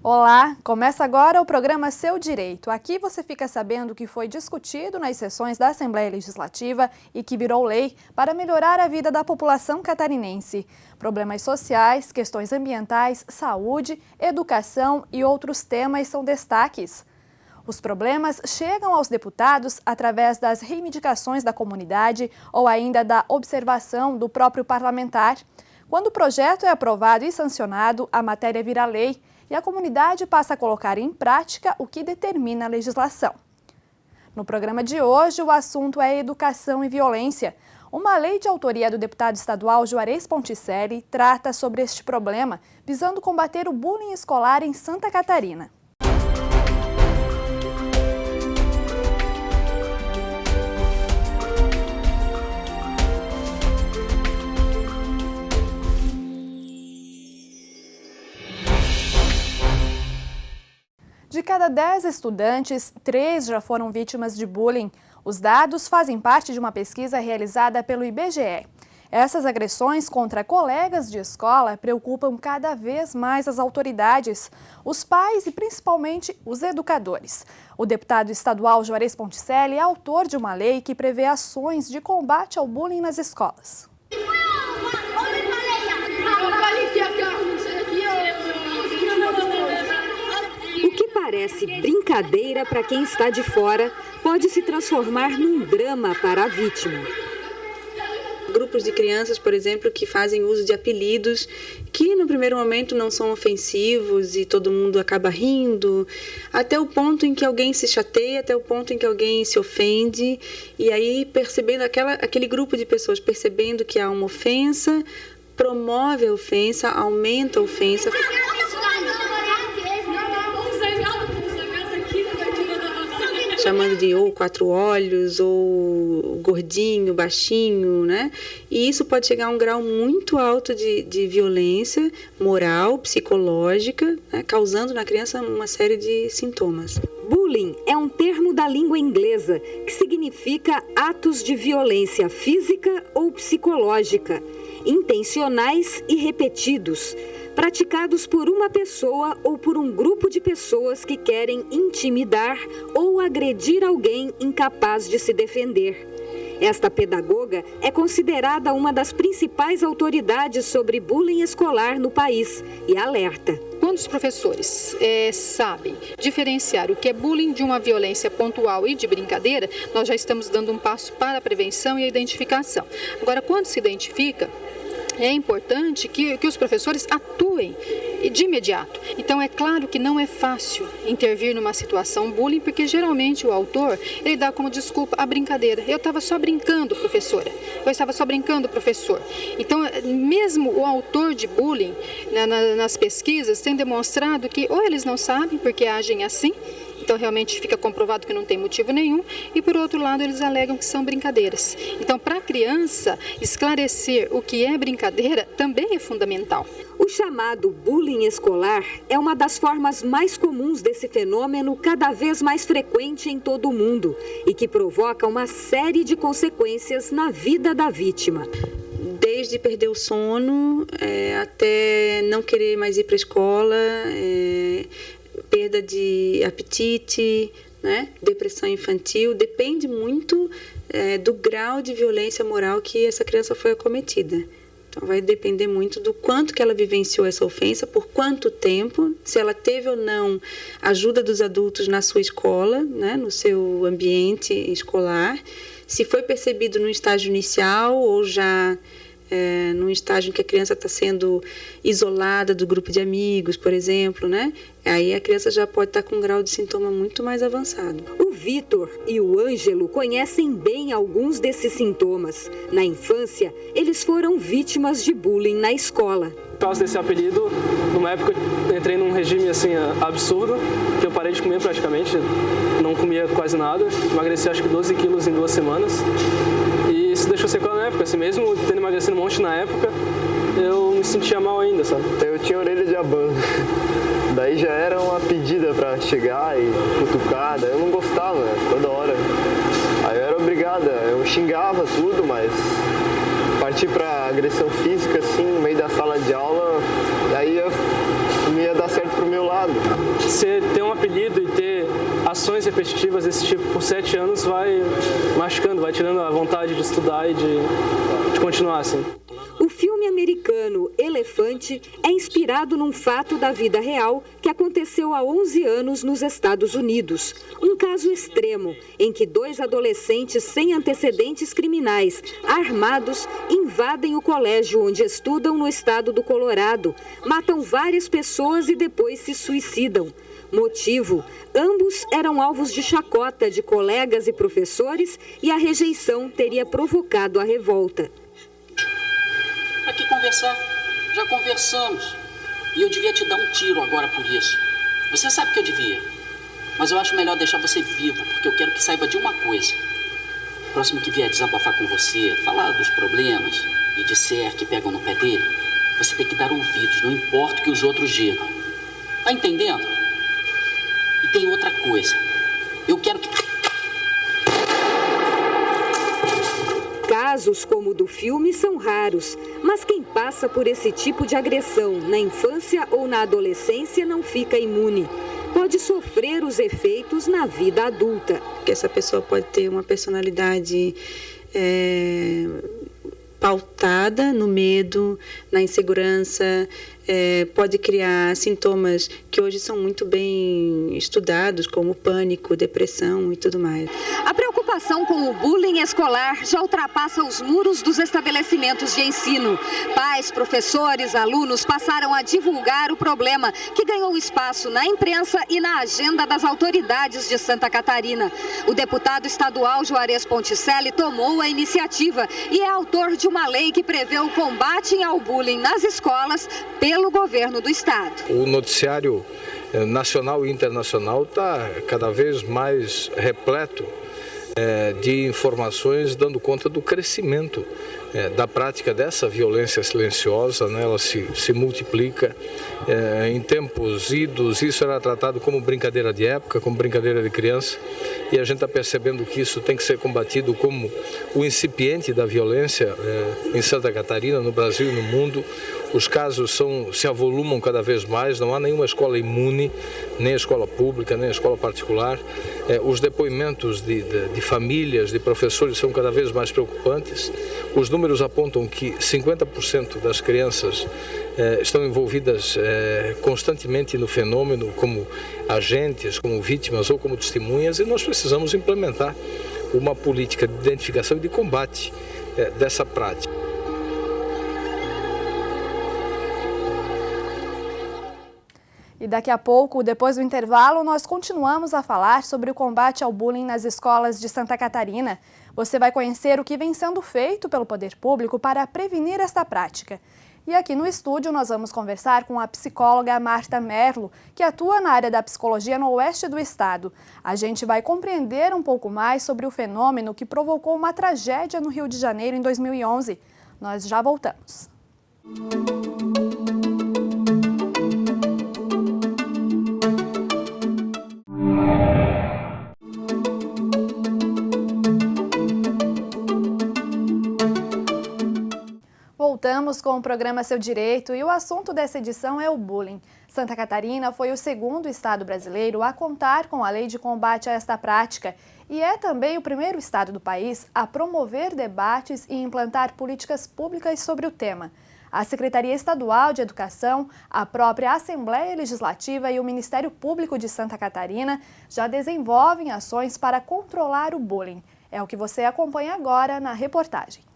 Olá, começa agora o programa Seu Direito. Aqui você fica sabendo o que foi discutido nas sessões da Assembleia Legislativa e que virou lei para melhorar a vida da população catarinense. Problemas sociais, questões ambientais, saúde, educação e outros temas são destaques. Os problemas chegam aos deputados através das reivindicações da comunidade ou ainda da observação do próprio parlamentar. Quando o projeto é aprovado e sancionado, a matéria vira lei e a comunidade passa a colocar em prática o que determina a legislação. No programa de hoje, o assunto é educação e violência. Uma lei de autoria do deputado estadual Juarez Ponticelli trata sobre este problema, visando combater o bullying escolar em Santa Catarina. De cada 10 estudantes, 3 já foram vítimas de bullying. Os dados fazem parte de uma pesquisa realizada pelo IBGE. Essas agressões contra colegas de escola preocupam cada vez mais as autoridades, os pais e principalmente os educadores. O deputado estadual Juarez Ponticelli é autor de uma lei que prevê ações de combate ao bullying nas escolas. Parece brincadeira para quem está de fora, pode se transformar num drama para a vítima. Grupos de crianças, por exemplo, que fazem uso de apelidos que no primeiro momento não são ofensivos e todo mundo acaba rindo, até o ponto em que alguém se chateia, até o ponto em que alguém se ofende, e aí percebendo aquele grupo de pessoas percebendo que há uma ofensa, promove a ofensa, aumenta a ofensa. Chamando de ou 4 olhos, ou gordinho, baixinho, né? E isso pode chegar a um grau muito alto de violência moral, psicológica, né? Causando na criança uma série de sintomas. Bullying é um termo da língua inglesa que significa atos de violência física ou psicológica, intencionais e repetidos, praticados por uma pessoa ou por um grupo de pessoas que querem intimidar ou agredir alguém incapaz de se defender. Esta pedagoga é considerada uma das principais autoridades sobre bullying escolar no país e alerta. Quando os professores sabem diferenciar o que é bullying de uma violência pontual e de brincadeira, nós já estamos dando um passo para a prevenção e a identificação. Agora, quando se identifica, é importante que os professores atuem de imediato. Então, é claro que não é fácil intervir numa situação bullying, porque geralmente o autor, ele dá como desculpa a brincadeira. Eu estava só brincando, professora. Eu estava só brincando, professor. Então, mesmo o autor de bullying, nas pesquisas, tem demonstrado que ou eles não sabem, porque agem assim, então realmente fica comprovado que não tem motivo nenhum, e por outro lado eles alegam que são brincadeiras. Então, para a criança, esclarecer o que é brincadeira também é fundamental. O chamado bullying escolar é uma das formas mais comuns desse fenômeno, cada vez mais frequente em todo o mundo, e que provoca uma série de consequências na vida da vítima. Desde perder o sono, até não querer mais ir para a escola, perda de apetite, né? Depressão infantil, depende muito do grau de violência moral que essa criança foi acometida. Então vai depender muito do quanto que ela vivenciou essa ofensa, por quanto tempo, se ela teve ou não ajuda dos adultos na sua escola, né? No seu ambiente escolar, se foi percebido no estágio inicial ou já num estágio em que a criança está sendo isolada do grupo de amigos, por exemplo, né? Aí a criança já pode estar com um grau de sintoma muito mais avançado. O Vitor e o Ângelo conhecem bem alguns desses sintomas. Na infância, eles foram vítimas de bullying na escola. Por causa desse apelido, numa época eu entrei num regime assim absurdo, que eu parei de comer praticamente, não comia quase nada, emagreci acho que 12 quilos em 2 semanas. E isso deixou sequela na época, assim, mesmo tendo emagrecido um monte na época, eu me sentia mal ainda, sabe? Eu tinha orelha de abano, daí já era uma pedida pra chegar e cutucada, eu não gostava, toda hora. Aí eu era obrigada, eu xingava tudo, mas partir pra agressão física, assim, no meio da sala de aula, daí eu não ia dar certo pro meu lado. lado. Você ter um apelido e ter ações repetitivas desse tipo por 7 anos vai machucando, vai tirando a vontade de estudar e de continuar assim. O filme americano Elefante é inspirado num fato da vida real que aconteceu há 11 anos nos Estados Unidos. Um caso extremo em que 2 adolescentes sem antecedentes criminais, armados, invadem o colégio onde estudam no estado do Colorado, matam várias pessoas e depois se suicidam. Motivo: ambos eram alvos de chacota de colegas e professores e a rejeição teria provocado a revolta. Para que conversar? Já conversamos. E eu devia te dar um tiro agora por isso. Você sabe que eu devia. Mas eu acho melhor deixar você vivo, porque eu quero que saiba de uma coisa. O próximo que vier desabafar com você, falar dos problemas e disser que pegam no pé dele, você tem que dar ouvidos, não importa o que os outros digam. Tá entendendo? E tem outra coisa. Eu quero que... Casos como o do filme são raros, mas quem passa por esse tipo de agressão na infância ou na adolescência não fica imune. Pode sofrer os efeitos na vida adulta. Porque essa pessoa pode ter uma personalidade pautada no medo, na insegurança, pode criar sintomas que hoje são muito bem estudados, como pânico, depressão e tudo mais. A preocupação com o bullying escolar já ultrapassa os muros dos estabelecimentos de ensino. Pais, professores, alunos passaram a divulgar o problema, que ganhou espaço na imprensa e na agenda das autoridades de Santa Catarina. O deputado estadual Juarez Ponticelli tomou a iniciativa e é autor de uma lei que prevê o combate ao bullying nas escolas pelo governo do estado. O noticiário nacional e internacional está cada vez mais repleto de informações dando conta do crescimento da prática dessa violência silenciosa, né? Ela se multiplica. Em tempos idos, isso era tratado como brincadeira de época, como brincadeira de criança, e a gente está percebendo que isso tem que ser combatido como o incipiente da violência em Santa Catarina, no Brasil e no mundo. Os casos se avolumam cada vez mais, não há nenhuma escola imune, nem a escola pública, nem a escola particular. Os depoimentos de famílias, de professores são cada vez mais preocupantes. Os números apontam que 50% das crianças estão envolvidas constantemente no fenômeno, como agentes, como vítimas ou como testemunhas, e nós precisamos implementar uma política de identificação e de combate dessa prática. E daqui a pouco, depois do intervalo, nós continuamos a falar sobre o combate ao bullying nas escolas de Santa Catarina. Você vai conhecer o que vem sendo feito pelo poder público para prevenir esta prática. E aqui no estúdio nós vamos conversar com a psicóloga Marta Merlo, que atua na área da psicologia no oeste do estado. A gente vai compreender um pouco mais sobre o fenômeno que provocou uma tragédia no Rio de Janeiro em 2011. Nós já voltamos. Voltamos com o programa Seu Direito e o assunto dessa edição é o bullying. Santa Catarina foi o segundo estado brasileiro a contar com a lei de combate a esta prática e é também o primeiro estado do país a promover debates e implantar políticas públicas sobre o tema. A Secretaria Estadual de Educação, a própria Assembleia Legislativa e o Ministério Público de Santa Catarina já desenvolvem ações para controlar o bullying. É o que você acompanha agora na reportagem.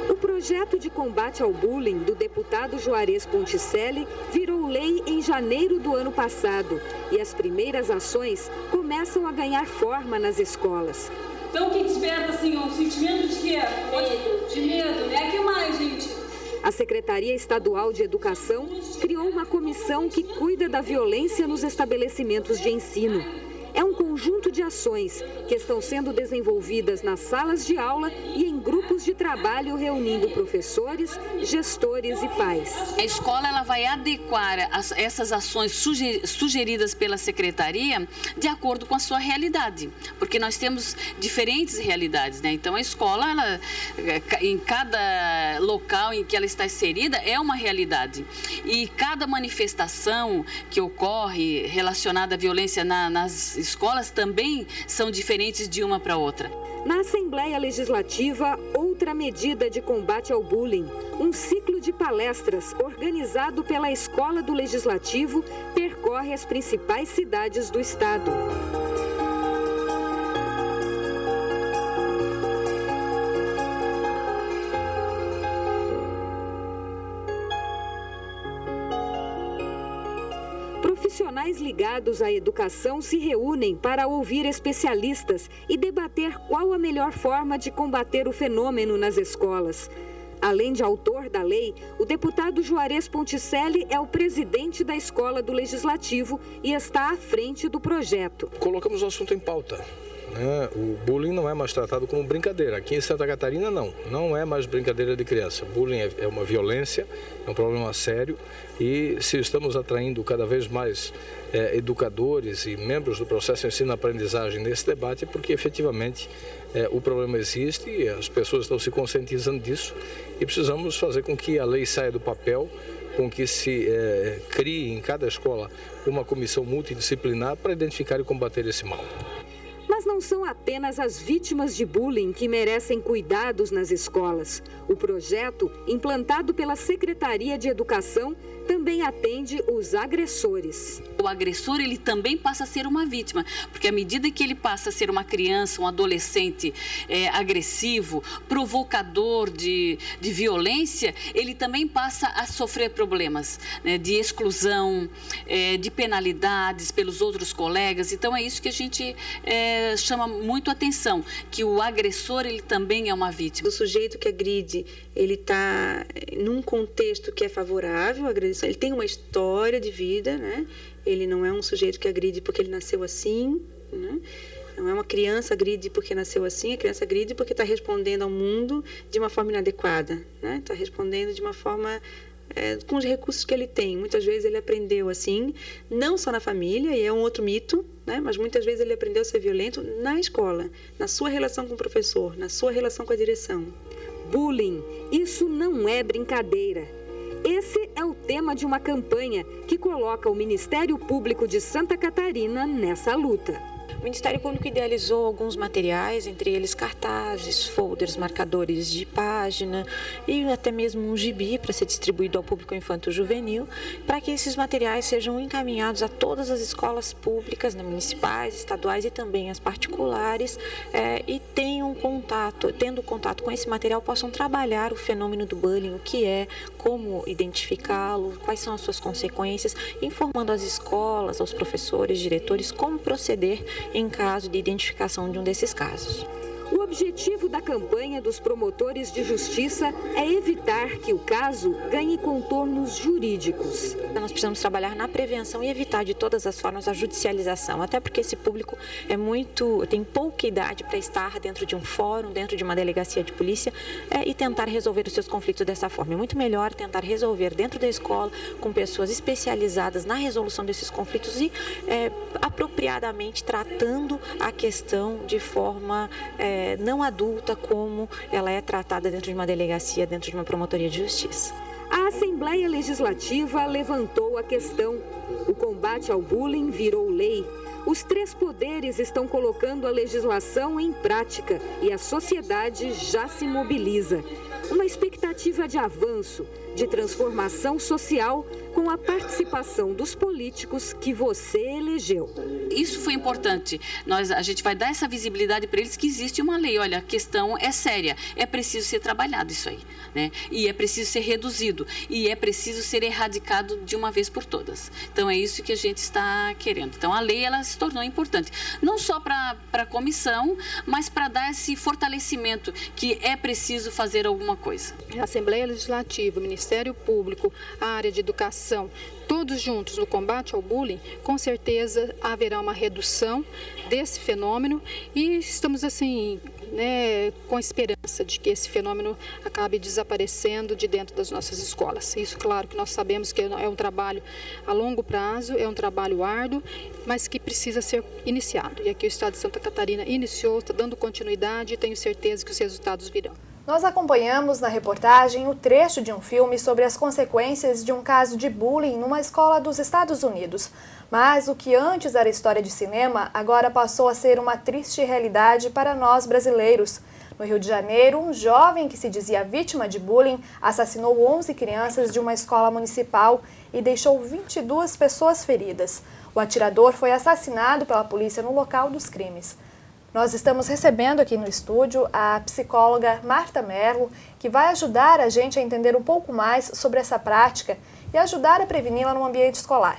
O projeto de combate ao bullying do deputado Juarez Ponticelli virou lei em janeiro do ano passado e as primeiras ações começam a ganhar forma nas escolas. Então, o que desperta, assim, um sentimento de quê? De medo, né? O que mais, gente? A Secretaria Estadual de Educação criou uma comissão que cuida da violência nos estabelecimentos de ensino. É um conjunto de ações que estão sendo desenvolvidas nas salas de aula e em grupos de trabalho reunindo professores, gestores e pais. A escola ela vai adequar essas ações sugeridas pela secretaria de acordo com a sua realidade, porque nós temos diferentes realidades, né? Então a escola, ela, em cada local em que ela está inserida, é uma realidade. E cada manifestação que ocorre relacionada à violência nas escolas também são diferentes de uma para outra. Na Assembleia Legislativa, outra medida de combate ao bullying, um ciclo de palestras organizado pela Escola do Legislativo percorre as principais cidades do estado. Profissionais ligados à educação se reúnem para ouvir especialistas e debater qual a melhor forma de combater o fenômeno nas escolas. Além de autor da lei, o deputado Juarez Ponticelli é o presidente da Escola do Legislativo e está à frente do projeto. Colocamos o assunto em pauta. O bullying não é mais tratado como brincadeira. Aqui em Santa Catarina, não é mais brincadeira de criança. Bullying é uma violência, é um problema sério e se estamos atraindo cada vez mais educadores e membros do processo de ensino-aprendizagem nesse debate é porque efetivamente o problema existe e as pessoas estão se conscientizando disso e precisamos fazer com que a lei saia do papel, com que se crie em cada escola uma comissão multidisciplinar para identificar e combater esse mal. Mas não são apenas as vítimas de bullying que merecem cuidados nas escolas. O projeto, implantado pela Secretaria de Educação, também atende os agressores. O agressor, ele também passa a ser uma vítima, porque à medida que ele passa a ser uma criança, um adolescente agressivo, provocador de violência, ele também passa a sofrer problemas, né, de exclusão, de penalidades pelos outros colegas. Então é isso que a gente chama muito atenção, que o agressor, ele também é uma vítima. O sujeito que agride, ele está num contexto que é favorável à agressão, ele tem uma história de vida, né? Ele não é um sujeito que agride porque ele nasceu assim, né? Não é uma criança agride porque nasceu assim, a criança agride porque está respondendo ao mundo de uma forma inadequada, né? Está respondendo de uma forma com os recursos que ele tem. Muitas vezes ele aprendeu assim, não só na família, e é um outro mito, né? Mas muitas vezes ele aprendeu a ser violento na escola, na sua relação com o professor, na sua relação com a direção. Bullying, isso não é brincadeira. Esse é o tema de uma campanha que coloca o Ministério Público de Santa Catarina nessa luta. O Ministério Público idealizou alguns materiais, entre eles cartazes, folders, marcadores de página e até mesmo um gibi para ser distribuído ao público infanto-juvenil, para que esses materiais sejam encaminhados a todas as escolas públicas, municipais, estaduais e também as particulares, e tendo contato com esse material, possam trabalhar o fenômeno do bullying, o que é, como identificá-lo, quais são as suas consequências, informando as escolas, aos professores, diretores, como proceder em caso de identificação de um desses casos. O objetivo da campanha dos promotores de justiça é evitar que o caso ganhe contornos jurídicos. Nós precisamos trabalhar na prevenção e evitar de todas as formas a judicialização, até porque esse público tem pouca idade para estar dentro de um fórum, dentro de uma delegacia de polícia e tentar resolver os seus conflitos dessa forma. É muito melhor tentar resolver dentro da escola com pessoas especializadas na resolução desses conflitos e apropriadamente tratando a questão de forma não adulta como ela é tratada dentro de uma delegacia, dentro de uma promotoria de justiça. A Assembleia Legislativa levantou a questão. O combate ao bullying virou lei. Os três poderes estão colocando a legislação em prática e a sociedade já se mobiliza. Uma expectativa de avanço, de transformação social com a participação dos políticos que você elegeu. Isso foi importante. A gente vai dar essa visibilidade para eles que existe uma lei. Olha, a questão é séria. É preciso ser trabalhado isso aí, né? E é preciso ser reduzido. E é preciso ser erradicado de uma vez por todas. Então, é isso que a gente está querendo. Então, a lei, ela se tornou importante. Não só para a comissão, mas para dar esse fortalecimento que é preciso fazer alguma coisa. A Assembleia Legislativa, o Ministério Ministério Público, a área de educação, todos juntos no combate ao bullying, com certeza haverá uma redução desse fenômeno e estamos assim, né, com esperança de que esse fenômeno acabe desaparecendo de dentro das nossas escolas. Isso, claro, que nós sabemos que é um trabalho a longo prazo, é um trabalho árduo, mas que precisa ser iniciado. E aqui o Estado de Santa Catarina iniciou, está dando continuidade e tenho certeza que os resultados virão. Nós acompanhamos na reportagem o trecho de um filme sobre as consequências de um caso de bullying numa escola dos Estados Unidos. Mas o que antes era história de cinema, agora passou a ser uma triste realidade para nós brasileiros. No Rio de Janeiro, um jovem que se dizia vítima de bullying assassinou 11 crianças de uma escola municipal e deixou 22 pessoas feridas. O atirador foi assassinado pela polícia no local dos crimes. Nós estamos recebendo aqui no estúdio a psicóloga Marta Merlo, que vai ajudar a gente a entender um pouco mais sobre essa prática e ajudar a preveni-la no ambiente escolar.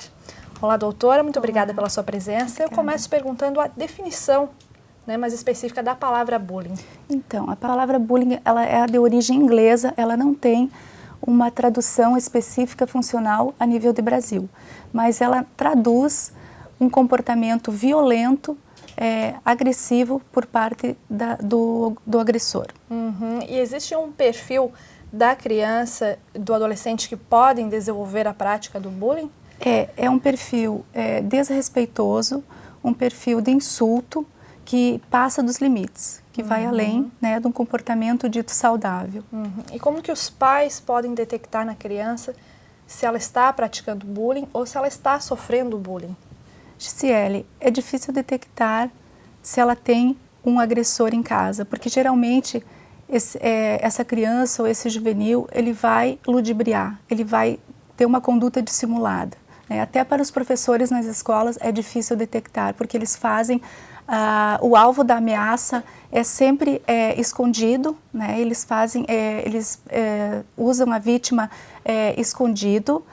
Olá, doutora, muito obrigada pela sua presença. Eu começo perguntando a definição, né, mais específica da palavra bullying. Então, a palavra bullying ela é de origem inglesa, ela não tem uma tradução específica funcional a nível de Brasil, mas ela traduz um comportamento violento, agressivo por parte do agressor. E existe um perfil da criança, do adolescente que podem desenvolver a prática do bullying? É um perfil desrespeitoso, um perfil de insulto que passa dos limites, que vai além, né, de um comportamento dito saudável. E como que os pais podem detectar na criança se ela está praticando bullying ou se ela está sofrendo bullying? Gisele, é difícil detectar se ela tem um agressor em casa, porque geralmente essa criança ou esse juvenil, ele vai ludibriar, ele vai ter uma conduta dissimulada. Até para os professores nas escolas é difícil detectar, porque eles fazem, o alvo da ameaça é sempre escondido, né? Eles usam a vítima escondido,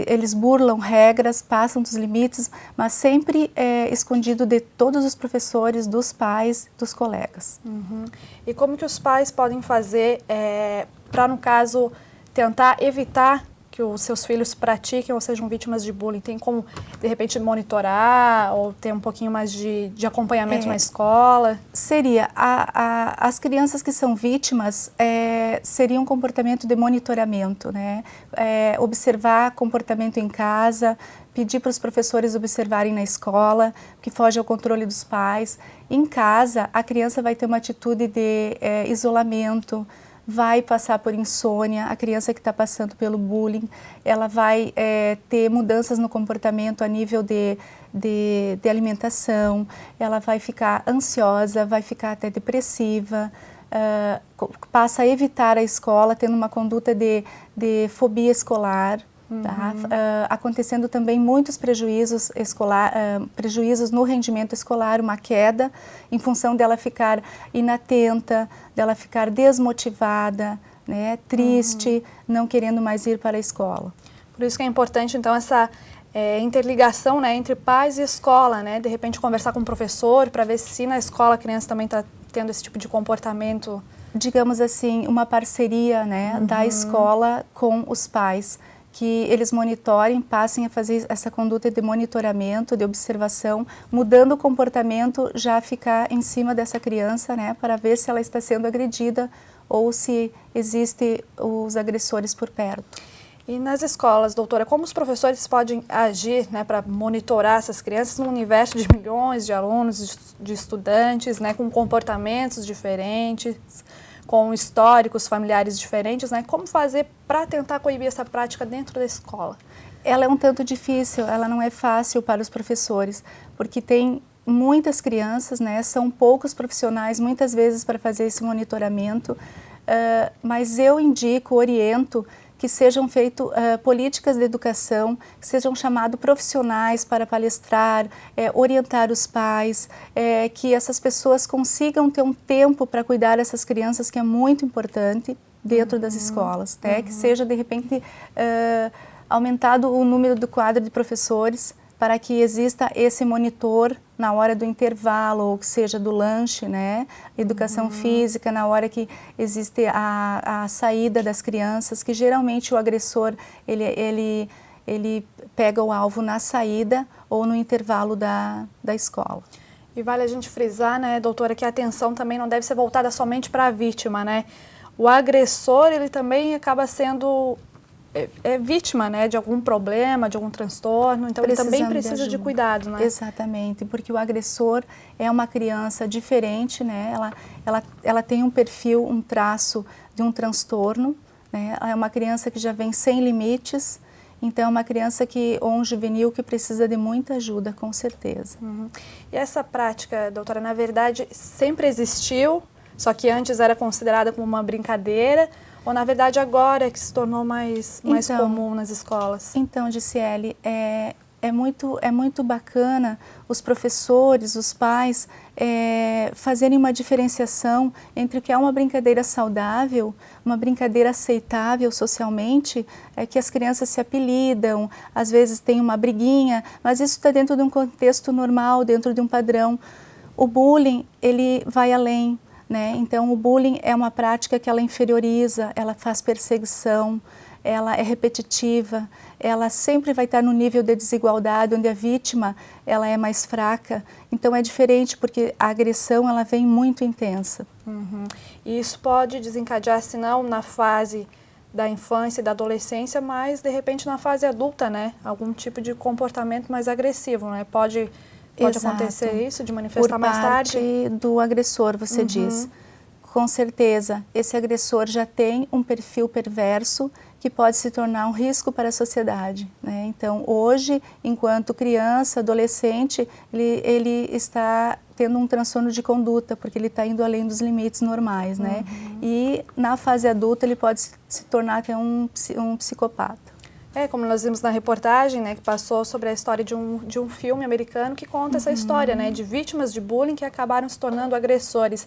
eles burlam regras, passam dos limites, mas sempre escondido de todos os professores, dos pais, dos colegas. E como que os pais podem fazer para, no caso, tentar evitar que os seus filhos pratiquem ou sejam vítimas de bullying? Tem como, de repente, monitorar ou ter um pouquinho mais de acompanhamento na escola? Seria, as crianças que são vítimas, seria um comportamento de monitoramento, né? Observar comportamento em casa, pedir para os professores observarem na escola, que foge ao controle dos pais. Em casa, a criança vai ter uma atitude de isolamento, vai passar por insônia, a criança que está passando pelo bullying, ela vai ter mudanças no comportamento a nível de alimentação, ela vai ficar ansiosa, vai ficar até depressiva, passa a evitar a escola, tendo uma conduta de fobia escolar. Acontecendo também muitos prejuízos no rendimento escolar, uma queda em função dela ficar inatenta, dela ficar desmotivada, né, triste, não querendo mais ir para a escola. Por isso que é importante, então, essa interligação, né, entre pais e escola, né, de repente conversar com o professor para ver se na escola a criança também está tendo esse tipo de comportamento. Digamos assim, uma parceria, né, da escola com os pais, que eles monitorem, passem a fazer essa conduta de monitoramento, de observação, mudando o comportamento, já ficar em cima dessa criança, né, para ver se ela está sendo agredida ou se existem os agressores por perto. E nas escolas, doutora, como os professores podem agir, né, para monitorar essas crianças num universo de milhões de alunos, de estudantes, né, com comportamentos diferentes, com históricos familiares diferentes, né? Como fazer para tentar coibir essa prática dentro da escola? Ela é um tanto difícil, ela não é fácil para os professores, porque tem muitas crianças, né? São poucos profissionais, muitas vezes, para fazer esse monitoramento, mas eu indico, oriento, que sejam feitas políticas de educação, que sejam chamados profissionais para palestrar, orientar os pais, que essas pessoas consigam ter um tempo para cuidar dessas crianças, que é muito importante dentro das escolas, né? Que seja, de repente, aumentado o número do quadro de professores para que exista esse monitor na hora do intervalo, ou que seja do lanche, né? Educação física, na hora que existe a saída das crianças, que geralmente o agressor, ele pega o alvo na saída ou no intervalo da escola. E vale a gente frisar, né, doutora, que a atenção também não deve ser voltada somente para a vítima, né? O agressor, ele também acaba sendo vítima, né, de algum problema, de algum transtorno, então ele também precisa de cuidado, né? Exatamente, porque o agressor é uma criança diferente, né? Ela tem um perfil, um traço de um transtorno, né? É uma criança que já vem sem limites, então é uma criança ou um juvenil que precisa de muita ajuda, com certeza. E essa prática, doutora, na verdade sempre existiu, só que antes era considerada como uma brincadeira, ou na verdade agora é que se tornou mais comum nas escolas? Então, Gisele, é muito bacana os professores, os pais fazerem uma diferenciação entre o que é uma brincadeira saudável, uma brincadeira aceitável socialmente, que as crianças se apelidam, às vezes tem uma briguinha, mas isso está dentro de um contexto normal, dentro de um padrão. O bullying, ele vai além, né? Então, o bullying é uma prática que ela inferioriza, ela faz perseguição, ela é repetitiva, ela sempre vai estar no nível de desigualdade, onde a vítima ela é mais fraca. Então, é diferente, porque a agressão ela vem muito intensa. E isso pode desencadear, se não na fase da infância e da adolescência, mas, de repente, na fase adulta, né? Algum tipo de comportamento mais agressivo, né? Pode acontecer isso, de manifestar mais tarde? Por parte do agressor, você diz. Com certeza, esse agressor já tem um perfil perverso que pode se tornar um risco para a sociedade, né? Então, hoje, enquanto criança, adolescente, ele está tendo um transtorno de conduta, porque ele está indo além dos limites normais, né? E na fase adulta, ele pode se tornar até um psicopata. Como nós vimos na reportagem, né, que passou sobre a história de um filme americano que conta essa história, né, de vítimas de bullying que acabaram se tornando agressores.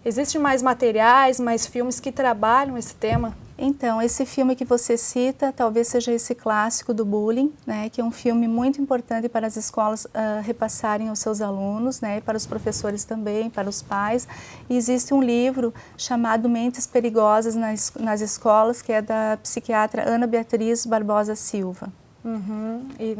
Existem mais materiais, mais filmes que trabalham esse tema? Então, esse filme que você cita, talvez seja esse clássico do bullying, né, que é um filme muito importante para as escolas repassarem aos seus alunos, né, para os professores também, para os pais. E existe um livro chamado Mentes Perigosas nas Escolas, que é da psiquiatra Ana Beatriz Barbosa Silva. E,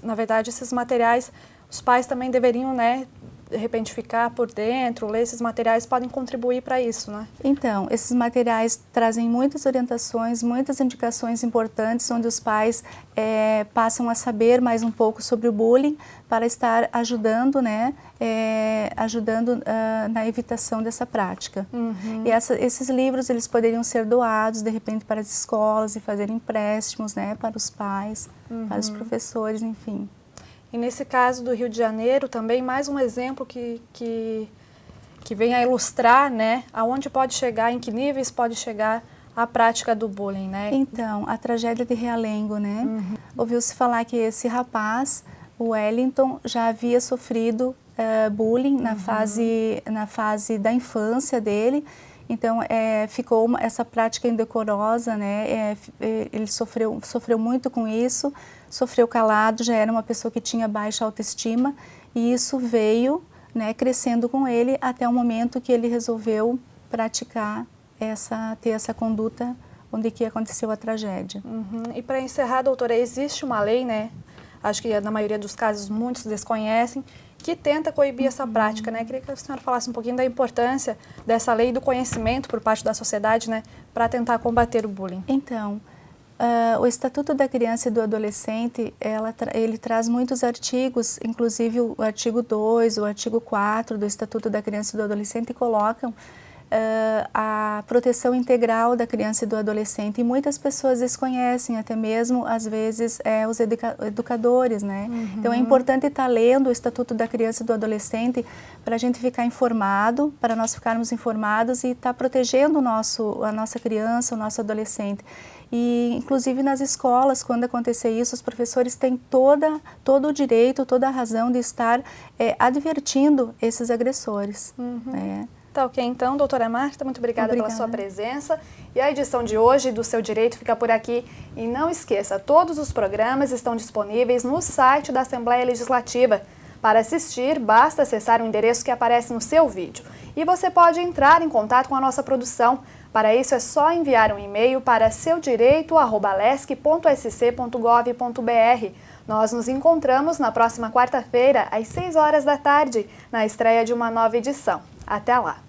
na verdade, esses materiais, os pais também deveriam, né, de repente ficar por dentro, ler esses materiais podem contribuir para isso, né? Então, esses materiais trazem muitas orientações, muitas indicações importantes, onde os pais passam a saber mais um pouco sobre o bullying para estar ajudando, né, na evitação dessa prática. E esses livros, eles poderiam ser doados, de repente, para as escolas e fazer empréstimos, né, para os pais, para os professores, enfim. E nesse caso do Rio de Janeiro também, mais um exemplo que vem a ilustrar, né, aonde pode chegar, em que níveis pode chegar a prática do bullying, né? Então, a tragédia de Realengo, né? Ouviu-se falar que esse rapaz, o Wellington, já havia sofrido bullying na fase da infância dele. Então, ficou essa prática indecorosa, né? Ele sofreu muito com isso, sofreu calado, já era uma pessoa que tinha baixa autoestima, e isso veio, né, crescendo com ele até o momento que ele resolveu praticar ter essa conduta onde que aconteceu a tragédia. E para encerrar, doutora, existe uma lei, né? Acho que na maioria dos casos muitos desconhecem, que tenta coibir essa prática, né? Queria que a senhora falasse um pouquinho da importância dessa lei do conhecimento por parte da sociedade, né, para tentar combater o bullying. Então, o Estatuto da Criança e do Adolescente, ele traz muitos artigos, inclusive o artigo 2, o artigo 4 do Estatuto da Criança e do Adolescente colocam a proteção integral da criança e do adolescente, e muitas pessoas desconhecem, até mesmo às vezes os educadores, né? Então é importante estar lendo o Estatuto da Criança e do Adolescente para a gente ficar informado, para nós ficarmos informados e estar protegendo a nossa criança, o nosso adolescente. E inclusive nas escolas, quando acontecer isso, os professores têm todo o direito, toda a razão de estar advertindo esses agressores. Tá ok, então, doutora Marta, muito obrigada pela sua presença. E a edição de hoje do Seu Direito fica por aqui. E não esqueça, todos os programas estão disponíveis no site da Assembleia Legislativa. Para assistir, basta acessar o endereço que aparece no seu vídeo. E você pode entrar em contato com a nossa produção. Para isso é só enviar um e-mail para seudireito@lesc.sc.gov.br. Nós nos encontramos na próxima quarta-feira, às 6 horas da tarde, na estreia de uma nova edição. Até lá!